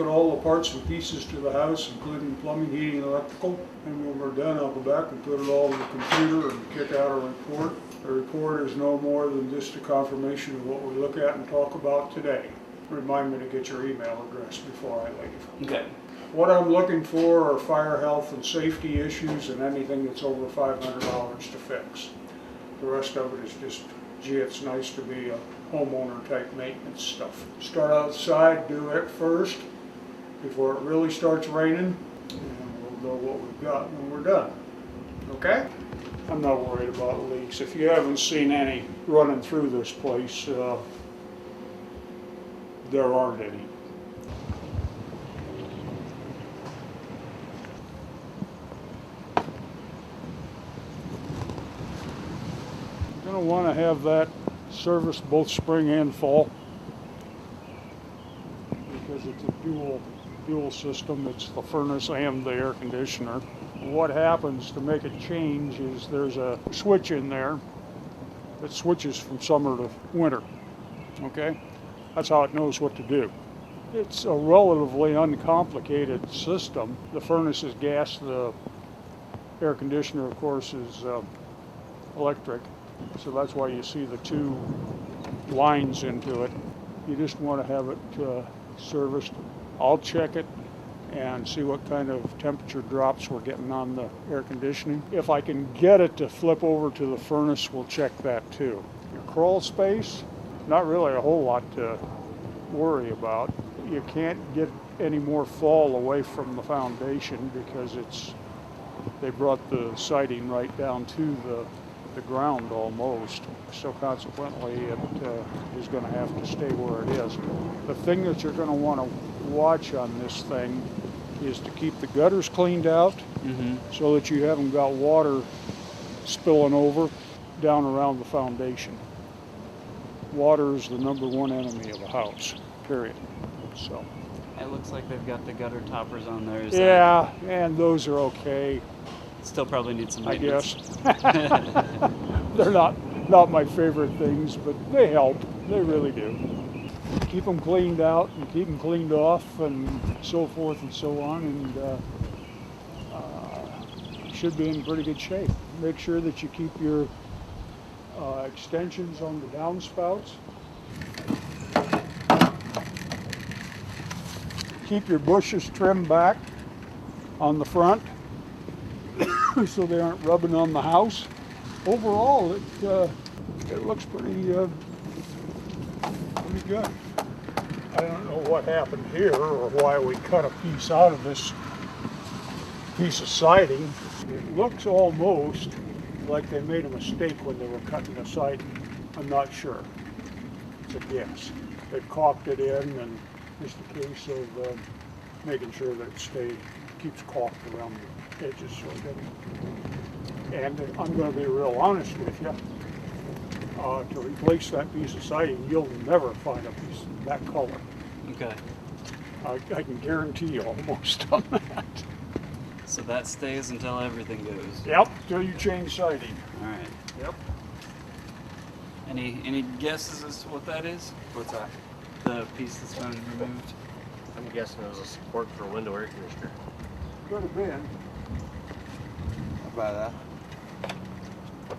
look at all the parts and pieces to the house, including plumbing, heating, electrical. And when we're done, I'll go back and put it all in the computer and kick out a report. The report is no more than just a confirmation of what we look at and talk about today. Remind me to get your email address before I leave. Okay. What I'm looking for are fire, health, and safety issues and anything that's over $500 to fix. The rest of it is just, gee, it's nice to be a homeowner type maintenance stuff. Start outside, do it first before it really starts raining, and we'll know what we've got when we're done. Okay? I'm not worried about leaks. If you haven't seen any running through this place, there aren't any. You're going to want to have that serviced both spring and fall because it's a dual system. It's the furnace and the air conditioner. What happens to make it change is there's a switch in there that switches from summer to winter. Okay? That's how it knows what to do. It's a relatively uncomplicated system. The furnace is gas, the air conditioner, of course, is electric. So that's why you see the two lines into it. You just want to have it serviced. I'll check it and see what kind of temperature drops we're getting on the air conditioning. If I can get it to flip over to the furnace, we'll check that too. Your crawl space, not really a whole lot to worry about. You can't get any more fall away from the foundation because they brought the siding right down to the ground almost. So consequently, it is going to have to stay where it is. The thing that you're going to want to watch on this thing is to keep the gutters cleaned out so that you haven't got water spilling over down around the foundation. Water is the number one enemy of a house, period. So. It looks like they've got the gutter toppers on there. Yeah, and those are okay. Still probably need some I maintenance. guess. They're not my favorite things, but they help. They really do. Keep them cleaned out and keep them cleaned off and so forth and so on, and should be in pretty good shape. Make sure that you keep your extensions on the downspouts. Keep your bushes trimmed back on the front so they aren't rubbing on the house. Overall, it looks pretty good. I don't know what happened here or why we cut a piece out of this piece of siding. It looks almost like they made a mistake when they were cutting the siding. I'm not sure. It's a guess. They caulked it in, and just a case of making sure that it keeps caulked around the edges so it doesn't. And I'm going to be real honest with you. To replace that piece of siding, you'll never find a piece of that color. Okay. I can guarantee you almost on that. So that stays until everything goes. Yep, till you change siding. All right. Yep. Any guesses as to what that is? What's that? The piece that's been removed. I'm guessing it was a support for a window air conditioner. Could have been. I'll buy that.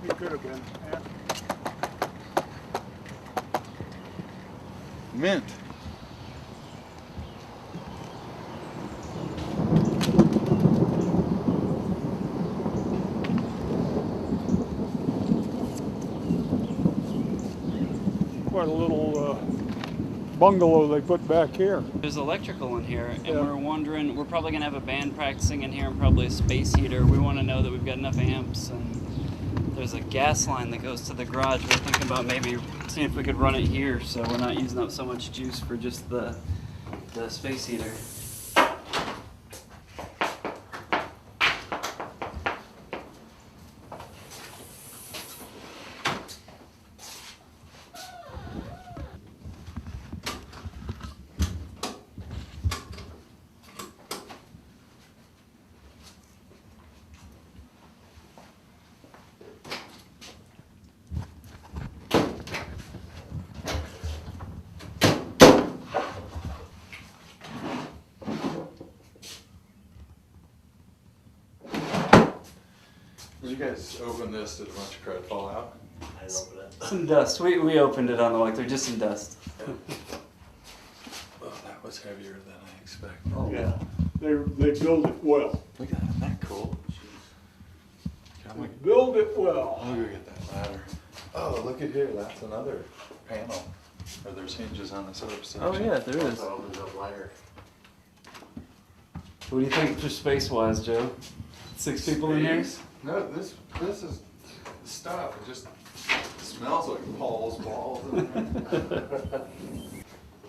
It could have been. Yeah. Mint. Quite a little bungalow they put back here. There's electrical in here, and Yeah. we're wondering, we're probably going to have a band practicing in here and probably a space heater. We want to know that we've got enough amps, and there's a gas line that goes to the garage. We're thinking about maybe seeing if we could run it here so we're not using up so much juice for just the space heater. guys open this, did a bunch of crud fall out? I didn't open it. Some dust. We opened it on the walkthrough, just some dust. Oh, that was heavier than I expected. Yeah, they build it well. Look at that, isn't that cool? I'm They gonna build it well. I'll go get that ladder. Oh, look at here, that's another panel. Or there's hinges on this other section. Oh yeah, there is. That opens up wider. What do you think for space-wise, Joe? 6 people in here? No, this is stuff. It just smells like Paul's balls.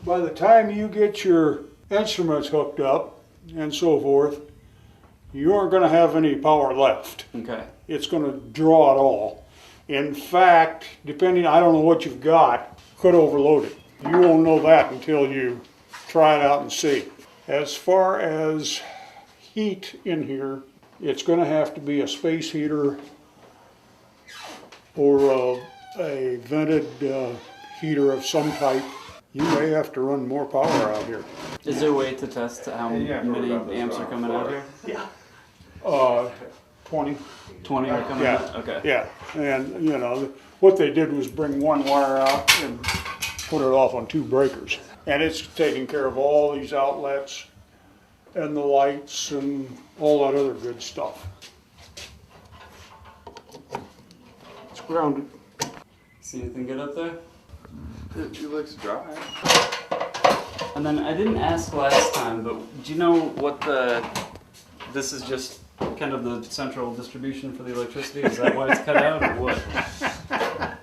By the time you get your instruments hooked up and so forth, you aren't going to have any power left. Okay. It's going to draw it all. In fact, depending, I don't know what you've got, could overload it. You won't know that until you try it out and see. As far as heat in here, it's going to have to be a space heater or a vented heater of some type. You may have to run more power out here. Is there a way to test how Yeah, many about this amps are coming out floor. here? 20. 20 are coming Yeah. out? Okay. Yeah, and you know, what they did was bring one wire out and put it off on 2 breakers. And it's taking care of all these outlets and the lights and all that other good stuff. It's grounded. See anything good up there? It looks dry. And then I didn't ask last time, but do you know what this is just kind of the central distribution for the electricity? Is that why it's cut out or what?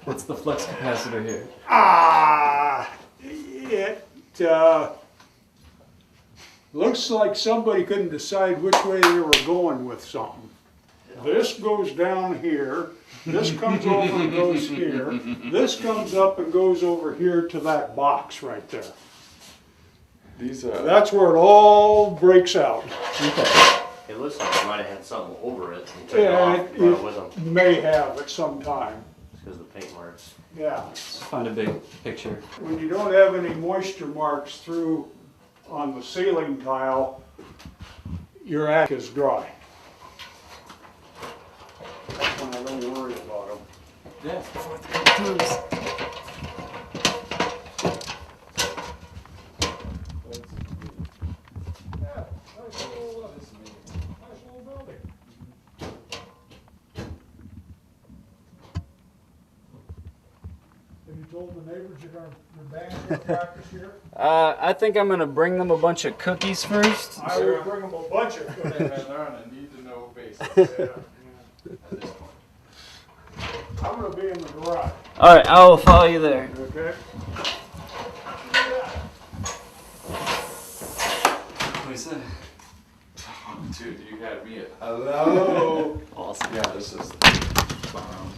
What's the flux capacitor here? It looks like somebody couldn't decide which way they were going with something. This goes down here, this comes over and goes here, this comes up and goes over here to that box right there. These That's where it all breaks out. It looks like they might have had something over it and took it Yeah, off, brought it with them. it may have at some time, Because of the paint marks. yeah. Let's find a big picture. When you don't have any moisture marks through on the ceiling tile, your attic is dry. That's when I don't worry about them. Yeah, before the comes. Yeah, nice little building. Have you told the neighbors your band's gonna practice here? I think I'm gonna bring them a bunch of cookies first. I will bring them a bunch of they're cookies. on a need-to-know basis Yeah, at this point. I'm gonna be in the garage, All right, I will follow you there. okay? What do you say? Dude, you had me at hello. Awesome. Yeah, this is bomb.